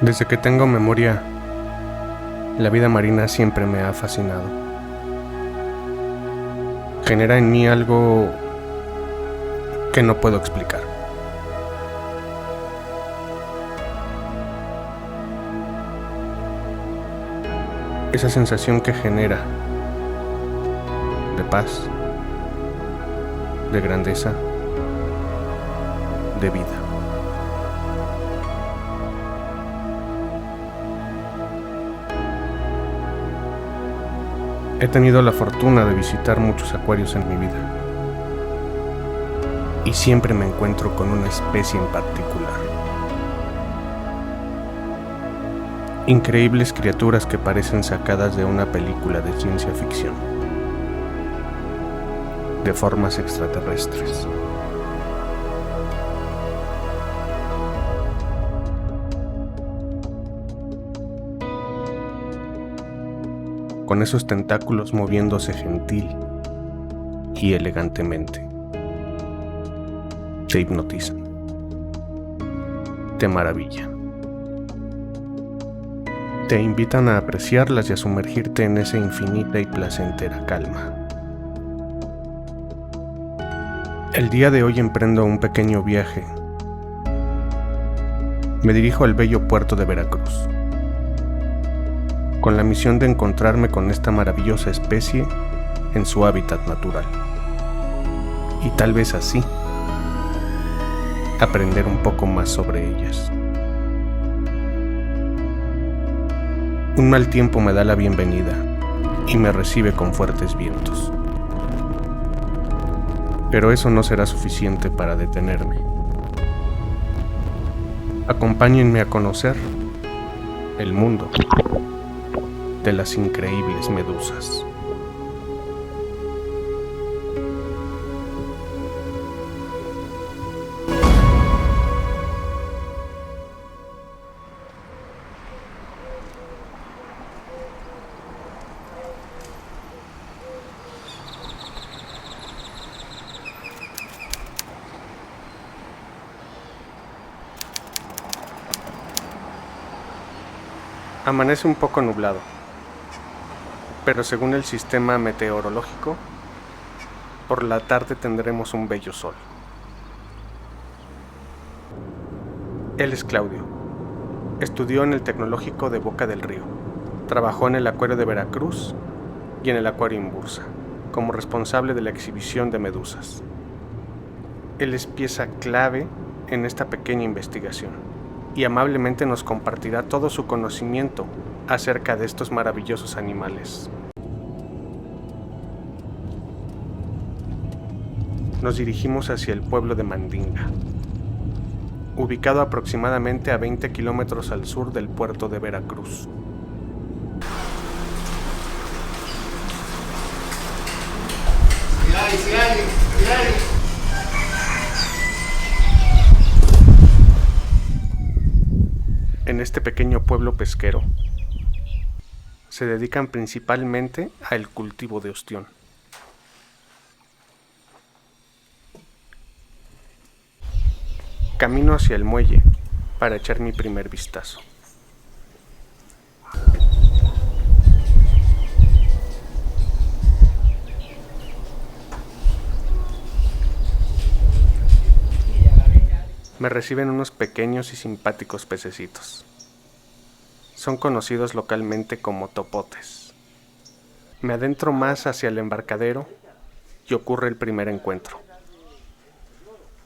Desde que tengo memoria, la vida marina siempre me ha fascinado. Genera en mí algo que no puedo explicar. Esa sensación que genera de paz, de grandeza, de vida. He tenido la fortuna de visitar muchos acuarios en mi vida y siempre me encuentro con una especie en particular. Increíbles criaturas que parecen sacadas de una película de ciencia ficción, de formas extraterrestres. Con esos tentáculos moviéndose gentil y elegantemente. Te hipnotizan, te maravillan, te invitan a apreciarlas y a sumergirte en esa infinita y placentera calma. El día de hoy emprendo un pequeño viaje. Me dirijo al bello puerto de Veracruz, con la misión de encontrarme con esta maravillosa especie en su hábitat natural. Y tal vez así, aprender un poco más sobre ellas. Un mal tiempo me da la bienvenida y me recibe con fuertes vientos. Pero eso no será suficiente para detenerme. Acompáñenme a conocer el mundo de las increíbles medusas. Amanece un poco nublado, pero según el sistema meteorológico, por la tarde tendremos un bello sol. Él es Claudio. Estudió en el Tecnológico de Boca del Río. Trabajó en el Acuario de Veracruz y en el Acuario Imbursa, como responsable de la exhibición de medusas. Él es pieza clave en esta pequeña investigación y amablemente nos compartirá todo su conocimiento acerca de estos maravillosos animales. Nos dirigimos hacia el pueblo de Mandinga, ubicado aproximadamente a 20 kilómetros al sur del puerto de Veracruz. En este pequeño pueblo pesquero se dedican principalmente al cultivo de ostión. Camino hacia el muelle para echar mi primer vistazo. Me reciben unos pequeños y simpáticos pececitos. Son conocidos localmente como topotes. Me adentro más hacia el embarcadero y ocurre el primer encuentro.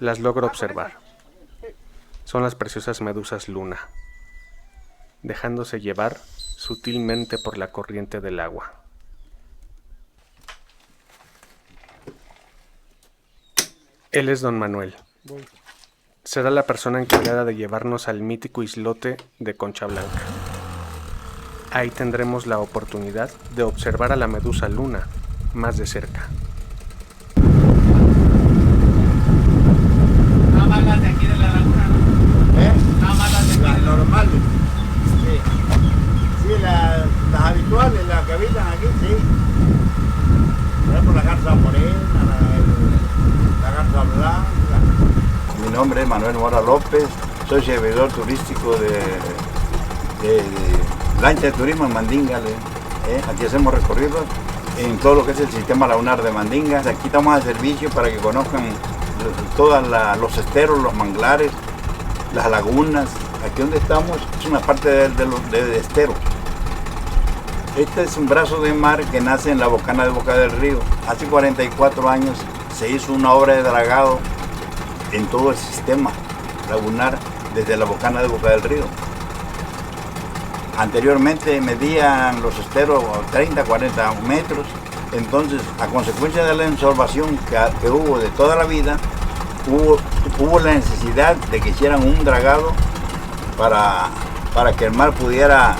Las logro observar. Son las preciosas medusas luna, dejándose llevar sutilmente por la corriente del agua. Él es Don Manuel. Será la persona encargada de llevarnos al mítico islote de Concha Blanca. Ahí tendremos la oportunidad de observar a la medusa luna más de cerca. Nada más las de aquí de la laguna, ¿no? Nada más las de aquí. Las normales. Sí, las habituales, las que habitan aquí, sí. Por la garza morena, la garza blanca. Mi nombre es Manuel Mora López, soy servidor turístico lancha de turismo en Mandinga. Aquí hacemos recorridos en todo lo que es el sistema lagunar de Mandinga. Aquí estamos al servicio para que conozcan todos los esteros, los manglares, las lagunas. Aquí donde estamos es una parte de estero. Este es un brazo de mar que nace en la bocana de Boca del Río. Hace 44 años se hizo una obra de dragado en todo el sistema lagunar desde la bocana de Boca del Río. Anteriormente medían los esteros 30, 40 metros. Entonces, a consecuencia de la ensorbación que hubo de toda la vida, hubo la necesidad de que hicieran un dragado para que el mar pudiera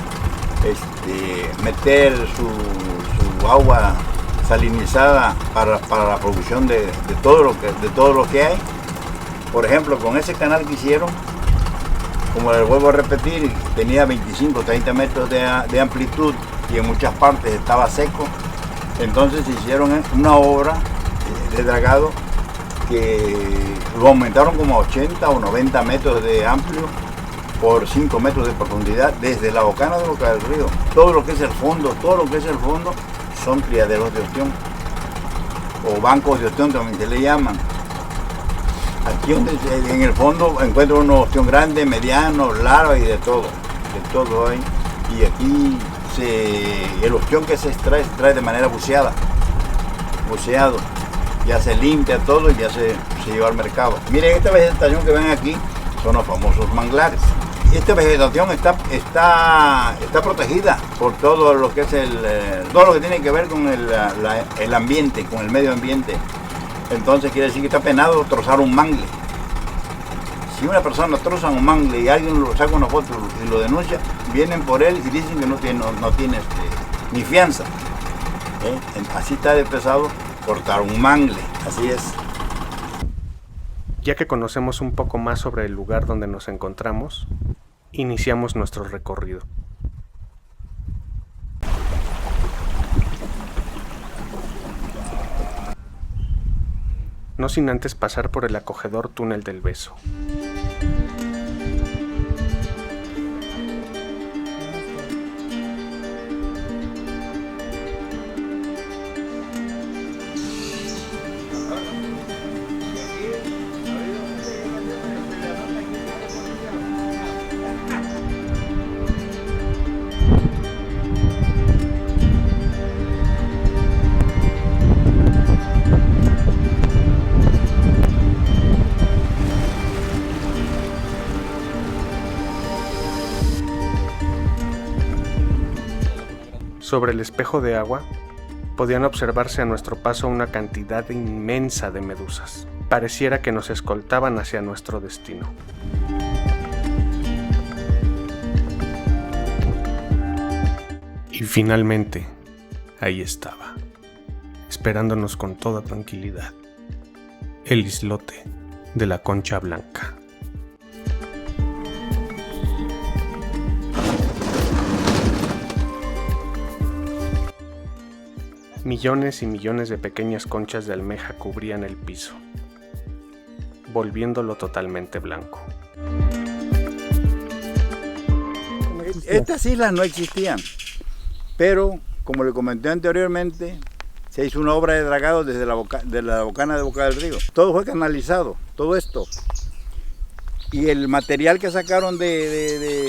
meter su agua salinizada para la producción de todo lo que hay. Por ejemplo, con ese canal que hicieron, como les vuelvo a repetir, tenía 25 30 metros de amplitud y en muchas partes estaba seco. Entonces hicieron una obra de dragado que lo aumentaron como a 80 o 90 metros de amplio por 5 metros de profundidad desde la bocana de Boca del Río. Todo lo que es el fondo son criaderos de ostión o bancos de ostión también se le llaman. Aquí en el fondo encuentro un ostión grande, mediano, largo y de todo hay. Y aquí el ostión que se extrae de manera buceado. Ya se limpia todo y ya se lleva al mercado. Miren, esta vegetación que ven aquí son los famosos manglares. Esta vegetación está protegida por todo lo que es todo lo que tiene que ver con el ambiente, con el medio ambiente. Entonces quiere decir que está penado trozar un mangle. Si una persona troza un mangle y alguien lo saca una foto y lo denuncia, vienen por él y dicen que no tiene ni fianza. Así está de pesado cortar un mangle, así es. Ya que conocemos un poco más sobre el lugar donde nos encontramos, iniciamos nuestro recorrido. No sin antes pasar por el acogedor túnel del Beso. Sobre el espejo de agua, podían observarse a nuestro paso una cantidad inmensa de medusas. Pareciera que nos escoltaban hacia nuestro destino. Y finalmente, ahí estaba, esperándonos con toda tranquilidad, el islote de la Concha Blanca. Millones y millones de pequeñas conchas de almeja cubrían el piso, volviéndolo totalmente blanco. Estas islas no existían, pero como le comenté anteriormente, se hizo una obra de dragado desde la bocana de Boca del Río. Todo fue canalizado, todo esto. Y el material que sacaron de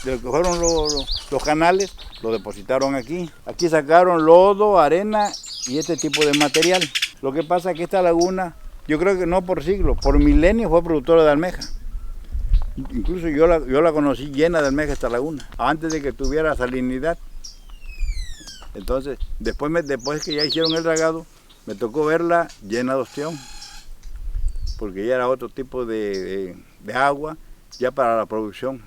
lo que fueron los canales, lo depositaron aquí. Aquí sacaron lodo, arena y este tipo de material. Lo que pasa es que esta laguna, yo creo que no por siglos, por milenios fue productora de almeja. Incluso yo la conocí llena de almeja esta laguna, antes de que tuviera salinidad. Entonces, después que ya hicieron el dragado, me tocó verla llena de ostión, porque ya era otro tipo de agua, ya para la producción,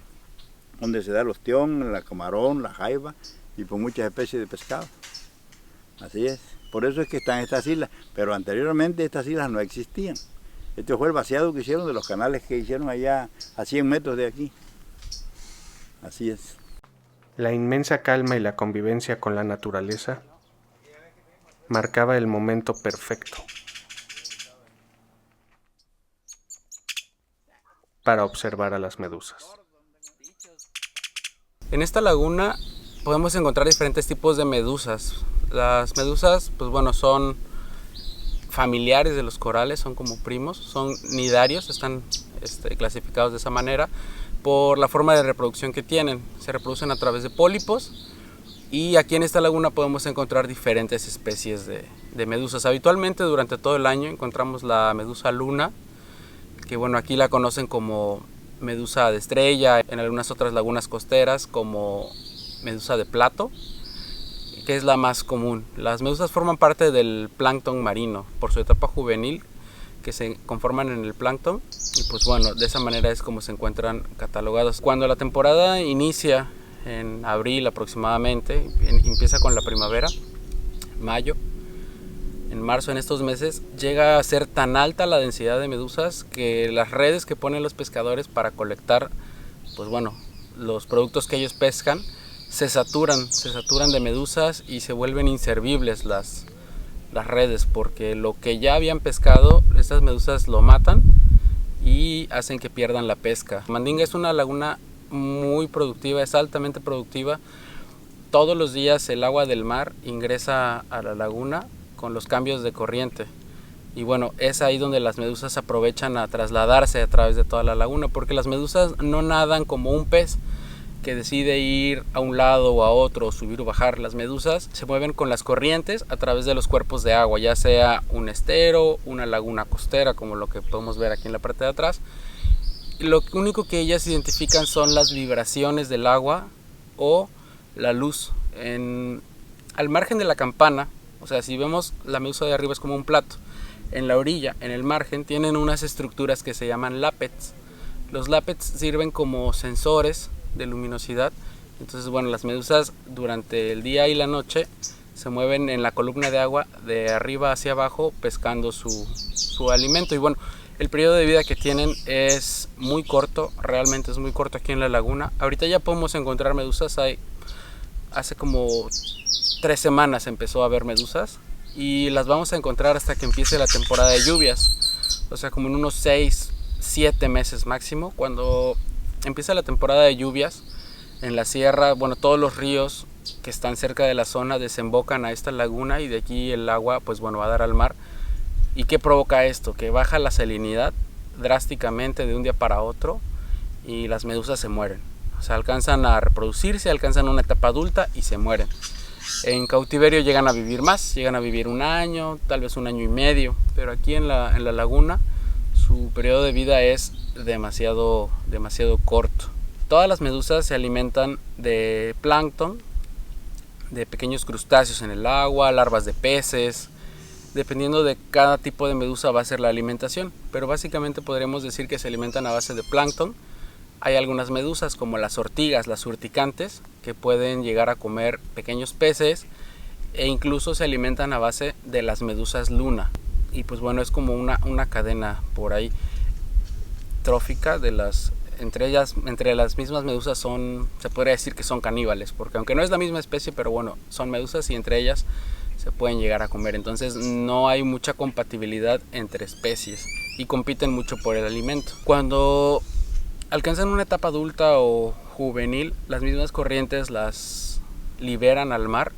donde se da el ostión, el camarón, la jaiba y por muchas especies de pescado. Así es. Por eso es que están estas islas, pero anteriormente estas islas no existían. Este fue el vaciado que hicieron de los canales que hicieron allá a 100 metros de aquí. Así es. La inmensa calma y la convivencia con la naturaleza marcaba el momento perfecto para observar a las medusas. En esta laguna podemos encontrar diferentes tipos de medusas. Las medusas, pues bueno, son familiares de los corales, son como primos, son nidarios, están clasificados de esa manera por la forma de reproducción que tienen. Se reproducen a través de pólipos y aquí en esta laguna podemos encontrar diferentes especies de medusas. Habitualmente durante todo el año encontramos la medusa luna, que bueno, aquí la conocen como medusa de estrella, en algunas otras lagunas costeras como medusa de plato, que es la más común. Las medusas forman parte del plancton marino por su etapa juvenil, que se conforman en el plancton, y pues bueno, de esa manera es como se encuentran catalogados. Cuando la temporada inicia en abril aproximadamente, empieza con la primavera, mayo, en marzo, en estos meses, llega a ser tan alta la densidad de medusas que las redes que ponen los pescadores para colectar, pues bueno, los productos que ellos pescan, se saturan de medusas y se vuelven inservibles las redes, porque lo que ya habían pescado, estas medusas lo matan y hacen que pierdan la pesca. Mandinga es una laguna muy productiva, es altamente productiva. Todos los días el agua del mar ingresa a la laguna con los cambios de corriente, y bueno, es ahí donde las medusas aprovechan a trasladarse a través de toda la laguna, porque las medusas no nadan como un pez que decide ir a un lado o a otro, subir o bajar. Las medusas se mueven con las corrientes a través de los cuerpos de agua, ya sea un estero, una laguna costera, como lo que podemos ver aquí en la parte de atrás. Y lo único que ellas identifican son las vibraciones del agua o la luz. Al margen de la campana, o sea, si vemos la medusa de arriba es como un plato, en la orilla, en el margen, tienen unas estructuras que se llaman lápets. Los lápets sirven como sensores de luminosidad. Entonces bueno, las medusas durante el día y la noche se mueven en la columna de agua de arriba hacia abajo pescando su alimento, y bueno, el periodo de vida que tienen es muy corto, realmente es muy corto aquí en la laguna. Ahorita ya podemos encontrar medusas, hace como 3 semanas empezó a haber medusas y las vamos a encontrar hasta que empiece la temporada de lluvias, o sea, como en unos 6-7 meses máximo. Cuando empieza la temporada de lluvias en la sierra, bueno, todos los ríos que están cerca de la zona desembocan a esta laguna y de aquí el agua, pues bueno, va a dar al mar. ¿Y qué provoca esto? Que baja la salinidad drásticamente de un día para otro y las medusas se mueren. O sea, alcanzan a reproducirse, alcanzan una etapa adulta y se mueren. En cautiverio llegan a vivir más, llegan a vivir 1 año, tal vez 1 año y medio, pero aquí en la laguna su periodo de vida es demasiado corto. Todas las medusas se alimentan de plancton, de pequeños crustáceos en el agua, larvas de peces. Dependiendo de cada tipo de medusa va a ser la alimentación, pero básicamente podríamos decir que se alimentan a base de plancton. Hay algunas medusas como las ortigas, las urticantes, que pueden llegar a comer pequeños peces e incluso se alimentan a base de las medusas luna. Y pues bueno, es como una cadena por ahí trófica de entre las mismas medusas se podría decir que son caníbales, porque aunque no es la misma especie, pero bueno, son medusas y entre ellas se pueden llegar a comer. Entonces no hay mucha compatibilidad entre especies y compiten mucho por el alimento. Cuando alcanzan una etapa adulta o juvenil, las mismas corrientes las liberan al mar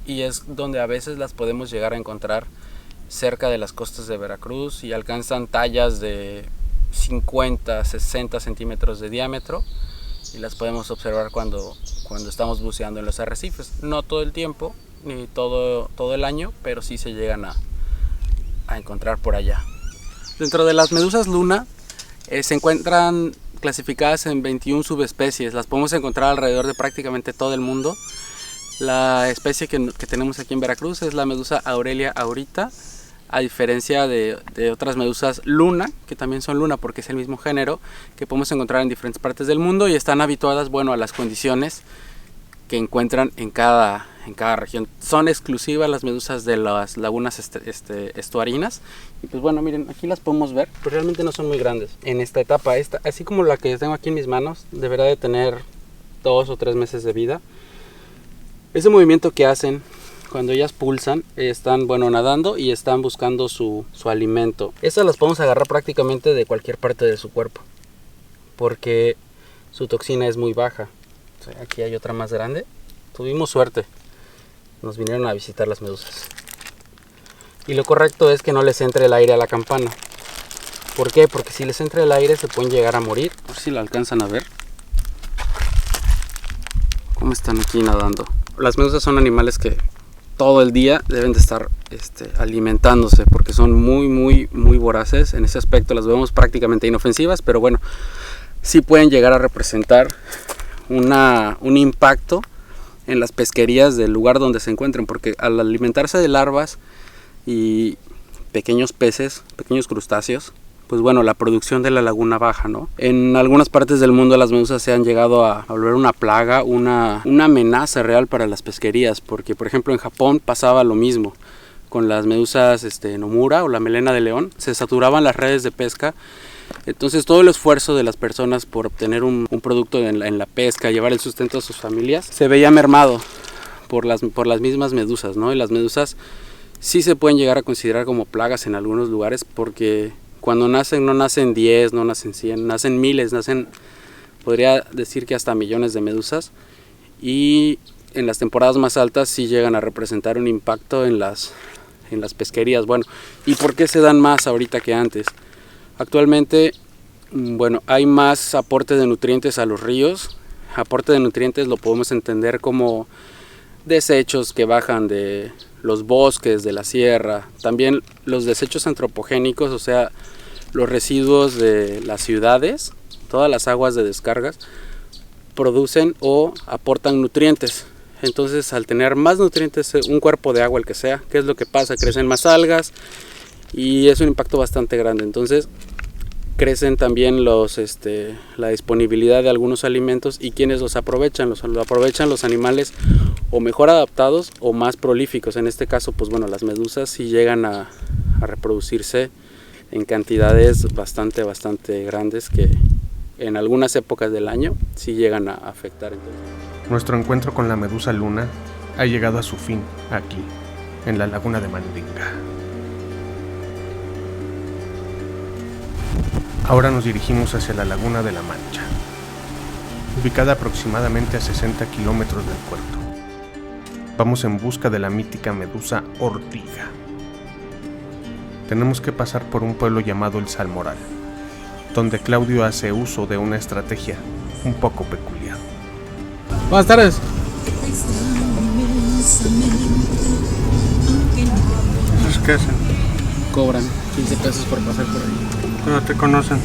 y es donde a veces las podemos llegar a encontrar cerca de las costas de Veracruz y alcanzan tallas de 50-60 centímetros de diámetro y las podemos observar cuando estamos buceando en los arrecifes. No todo el tiempo ni todo el año, pero sí se llegan a encontrar por allá. Dentro de las medusas luna se encuentran clasificadas en 21 subespecies. Las podemos encontrar alrededor de prácticamente todo el mundo. La especie que tenemos aquí en Veracruz es la medusa Aurelia aurita, a diferencia de otras medusas luna, que también son luna porque es el mismo género, que podemos encontrar en diferentes partes del mundo y están habituadas, bueno, a las condiciones que encuentran en cada región. Son exclusivas las medusas de las lagunas estuarinas. Y pues bueno, miren, aquí las podemos ver, pero realmente no son muy grandes. En esta etapa, así como la que tengo aquí en mis manos, deberá de tener 2 o 3 meses de vida. Ese movimiento que hacen cuando ellas pulsan, están, bueno, nadando y están buscando su alimento. Estas las podemos agarrar prácticamente de cualquier parte de su cuerpo, porque su toxina es muy baja. Aquí hay otra más grande. Tuvimos suerte. Nos vinieron a visitar las medusas. Y lo correcto es que no les entre el aire a la campana. ¿Por qué? Porque si les entra el aire se pueden llegar a morir. A ver si la alcanzan a ver. ¿Cómo están aquí nadando? Las medusas son animales que todo el día deben de estar alimentándose porque son muy voraces. En ese aspecto las vemos prácticamente inofensivas, pero bueno, sí pueden llegar a representar un impacto en las pesquerías del lugar donde se encuentren, porque al alimentarse de larvas y pequeños peces, pequeños crustáceos, pues bueno, la producción de la laguna baja, ¿no? En algunas partes del mundo las medusas se han llegado a volver una plaga, una amenaza real para las pesquerías, porque por ejemplo en Japón pasaba lo mismo con las medusas Nomura o la melena de león, se saturaban las redes de pesca. Entonces todo el esfuerzo de las personas por obtener un producto en la pesca, llevar el sustento a sus familias, se veía mermado por las mismas medusas, ¿no? Y las medusas sí se pueden llegar a considerar como plagas en algunos lugares porque cuando nacen no nacen 10, no nacen 100, nacen miles, podría decir que hasta millones de medusas, y en las temporadas más altas sí llegan a representar un impacto en las pesquerías. Bueno, ¿y por qué se dan más ahorita que antes? Actualmente, bueno, hay más aporte de nutrientes a los ríos. Aporte de nutrientes lo podemos entender como desechos que bajan de los bosques, de la sierra, también los desechos antropogénicos, o sea, los residuos de las ciudades, todas las aguas de descargas, producen o aportan nutrientes. Entonces, al tener más nutrientes, un cuerpo de agua, el que sea, ¿qué es lo que pasa? Crecen más algas y es un impacto bastante grande. Entonces, crecen también la disponibilidad de algunos alimentos y quienes los aprovechan, lo aprovechan los animales o mejor adaptados o más prolíficos. En este caso, pues bueno, las medusas sí llegan a reproducirse en cantidades bastante grandes que en algunas épocas del año sí llegan a afectar. Entonces, nuestro encuentro con la medusa luna ha llegado a su fin aquí, en la laguna de Mandinga. Ahora nos dirigimos hacia la laguna de la Mancha, ubicada aproximadamente a 60 kilómetros del puerto. Vamos en busca de la mítica medusa ortiga. Tenemos que pasar por un pueblo llamado El Salmoral, donde Claudio hace uso de una estrategia un poco peculiar. buenas tardes. ¿Qué hacen? Cobran 15 pesos por pasar por ahí. ¿No te conocen?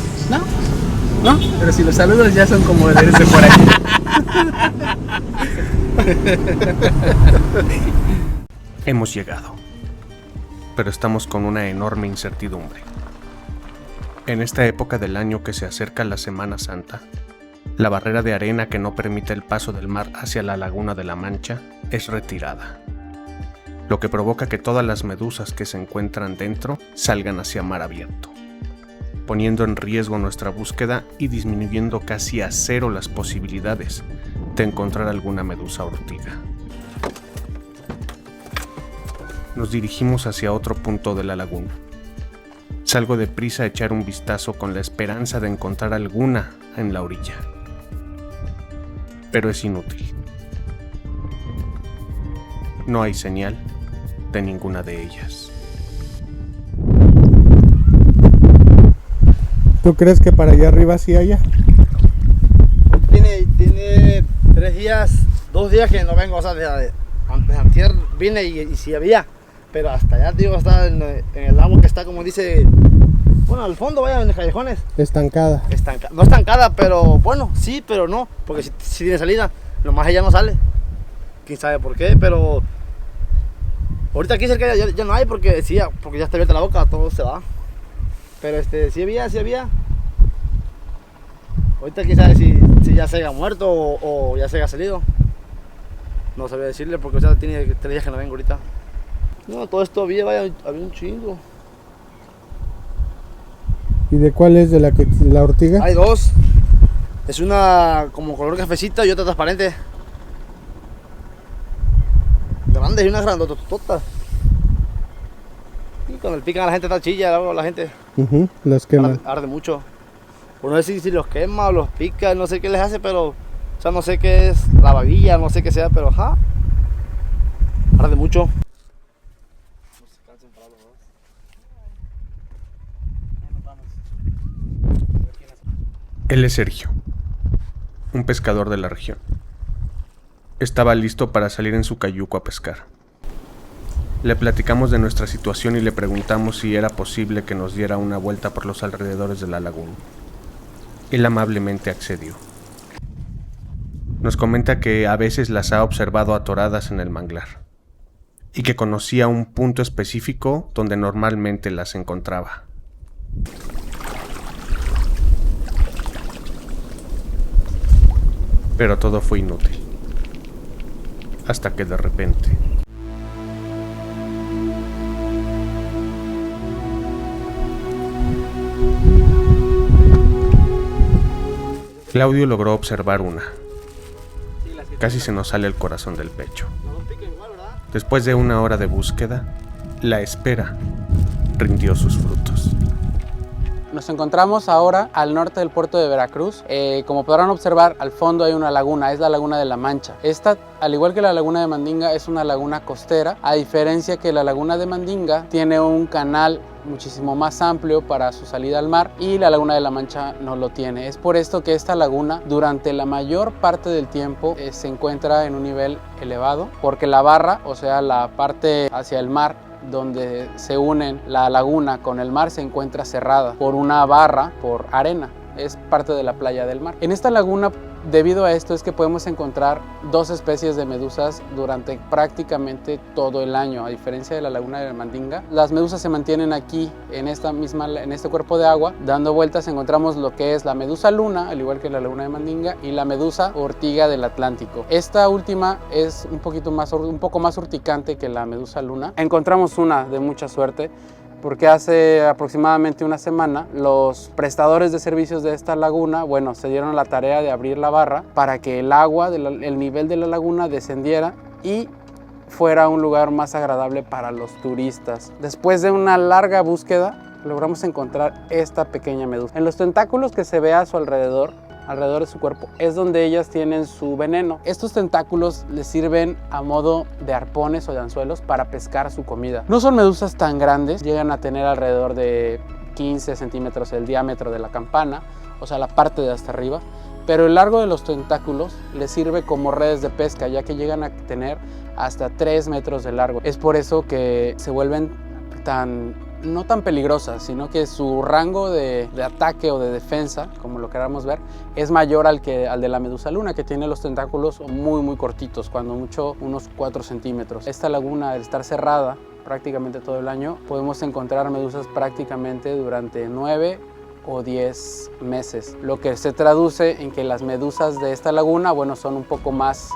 No, pero si los saludos ya son como de irse por ahí. Hemos llegado, pero estamos con una enorme incertidumbre. En esta época del año que se acerca la Semana Santa, la barrera de arena que no permite el paso del mar hacia la laguna de la Mancha es retirada, lo que provoca que todas las medusas que se encuentran dentro salgan hacia mar abierto, poniendo en riesgo nuestra búsqueda y disminuyendo casi a cero las posibilidades de encontrar alguna medusa ortiga. Nos dirigimos hacia otro punto de la laguna. Salgo deprisa a echar un vistazo con la esperanza de encontrar alguna en la orilla. Pero es inútil. No hay señal de ninguna de ellas. ¿Tú crees que para allá arriba sí haya? Tiene 3 días, 2 días que no vengo, o sea, antier vine y sí había, pero hasta allá, digo, está en el agua que está, como dice, bueno, al fondo, vaya, en los callejones. Estancada. No estancada, pero bueno, sí, pero no, porque si tiene salida, nomás ella no sale. Quién sabe por qué, pero ahorita aquí cerca ya no hay porque ya está abierta la boca, todo se va. Pero sí había. Ahorita quién sabe si ya se haya muerto o ya se haya salido. No sabía decirle porque ya tiene 3 días que no vengo ahorita. No, todo esto había un chingo. ¿Y de cuál es? ¿De la ortiga? Hay 2. Es una como color cafecita y otra transparente. Grandes y una grandototota. Y cuando le pican a la gente está chilla, la gente. Los quema. Arde mucho. Por no sé si los quema o los pica, no sé qué les hace, pero sea, no sé qué es la babilla, no sé qué sea, pero ajá. Arde mucho. Él es Sergio, un pescador de la región. Estaba listo para salir en su cayuco a pescar. Le platicamos de nuestra situación y le preguntamos si era posible que nos diera una vuelta por los alrededores de la laguna. Él amablemente accedió. Nos comenta que a veces las ha observado atoradas en el manglar y que conocía un punto específico donde normalmente las encontraba. Pero todo fue inútil. Hasta que de repente... Claudio logró observar una. Casi se nos sale el corazón del pecho. Después de una hora de búsqueda, la espera rindió sus frutos. Nos encontramos ahora al norte del puerto de Veracruz. Como podrán observar, al fondo hay una laguna, es la Laguna de la Mancha. Esta, al igual que la Laguna de Mandinga, es una laguna costera, a diferencia que la Laguna de Mandinga tiene un canal muchísimo más amplio para su salida al mar y la Laguna de la Mancha no lo tiene. Es por esto que esta laguna durante la mayor parte del tiempo se encuentra en un nivel elevado, porque la barra, o sea la parte hacia el mar donde se unen la laguna con el mar, se encuentra cerrada por una barra, por arena. Es parte de la playa del mar. En esta laguna, debido a esto, es que podemos encontrar dos especies de medusas durante prácticamente todo el año. A diferencia de la Laguna de la Mandinga, las medusas se mantienen aquí en este cuerpo de agua. Dando vueltas encontramos lo que es la medusa luna, al igual que la Laguna de Mandinga, y la medusa ortiga del Atlántico. Esta última es un poco más urticante que la medusa luna. Encontramos una de mucha suerte, porque hace aproximadamente una semana los prestadores de servicios de esta laguna, se dieron la tarea de abrir la barra para que el agua, el nivel de la laguna descendiera y fuera un lugar más agradable para los turistas. Después de una larga búsqueda, logramos encontrar esta pequeña medusa. En los tentáculos que se ve a su alrededor de su cuerpo, es donde ellas tienen su veneno. Estos tentáculos les sirven a modo de arpones o de anzuelos para pescar su comida. No son medusas tan grandes, llegan a tener alrededor de 15 centímetros el diámetro de la campana, o sea la parte de hasta arriba, pero el largo de los tentáculos les sirve como redes de pesca, ya que llegan a tener hasta 3 metros de largo. Es por eso que se vuelven no tan peligrosas, sino que su rango de ataque o de defensa, como lo queramos ver, es mayor al de la medusa luna, que tiene los tentáculos muy cortitos, cuando mucho unos 4 centímetros. Esta laguna, al estar cerrada prácticamente todo el año, podemos encontrar medusas prácticamente durante 9 o 10 meses, lo que se traduce en que las medusas de esta laguna, son un poco más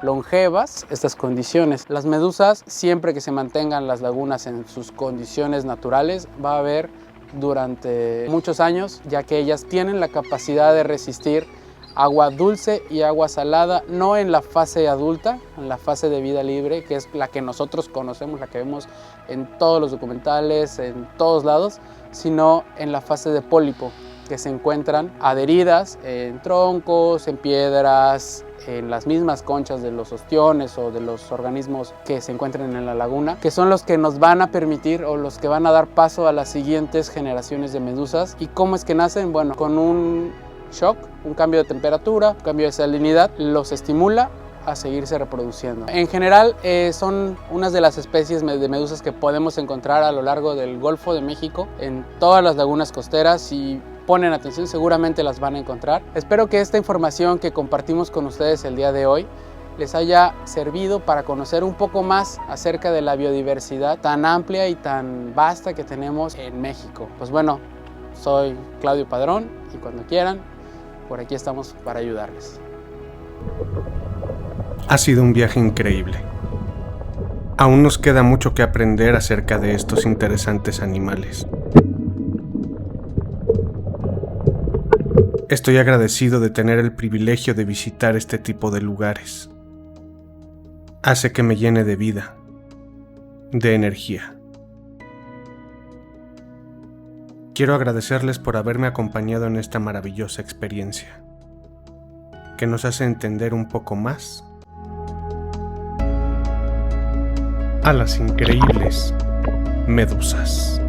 longevas estas condiciones. Las medusas, siempre que se mantengan las lagunas en sus condiciones naturales, va a haber durante muchos años, ya que ellas tienen la capacidad de resistir agua dulce y agua salada, no en la fase adulta, en la fase de vida libre, que es la que nosotros conocemos, la que vemos en todos los documentales, en todos lados, sino en la fase de pólipo, que se encuentran adheridas en troncos, en piedras, en las mismas conchas de los ostiones o de los organismos que se encuentran en la laguna, que son los que nos van a permitir o los que van a dar paso a las siguientes generaciones de medusas. ¿Y cómo es que nacen? Con un shock, un cambio de temperatura, un cambio de salinidad, los estimula a seguirse reproduciendo. En general son unas de las especies de medusas que podemos encontrar a lo largo del Golfo de México, en todas las lagunas costeras, y ponen atención seguramente las van a encontrar. Espero que esta información que compartimos con ustedes el día de hoy les haya servido para conocer un poco más acerca de la biodiversidad tan amplia y tan vasta que tenemos en México. Soy Claudio Padrón y cuando quieran, por aquí estamos para ayudarles. Ha sido un viaje increíble. Aún nos queda mucho que aprender acerca de estos interesantes animales. Estoy agradecido de tener el privilegio de visitar este tipo de lugares. Hace que me llene de vida, de energía. Quiero agradecerles por haberme acompañado en esta maravillosa experiencia. que nos hace entender un poco más a las increíbles medusas.